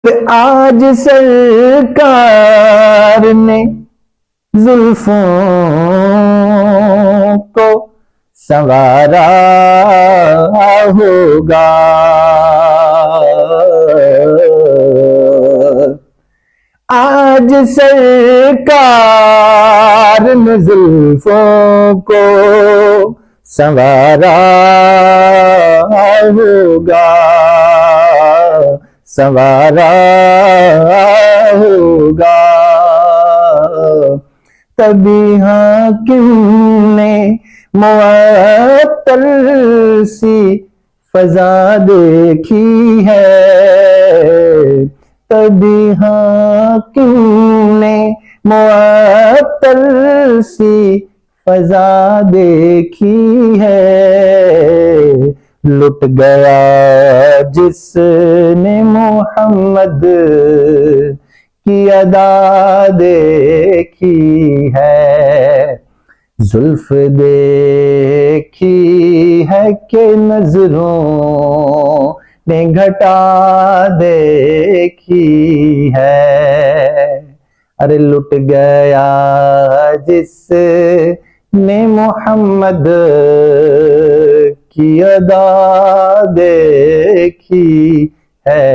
آج سرکار نے زلفوں کو سنوارا ہوگا، آج سرکار نے زلفوں کو سنوارا ہوگا، سنوارا ہوگا، تبھی حاکم نے معطل سی فضا دیکھی ہے، تبھی حاکم نے معطل سی فضا دیکھی ہے، لٹ گیا جس نے محمد کی ادا دیکھی ہے، زلف دیکھی ہے کہ نظروں نے گھٹا دیکھی ہے، ارے لٹ گیا جس نے محمد کی ادا دیکھی ہے۔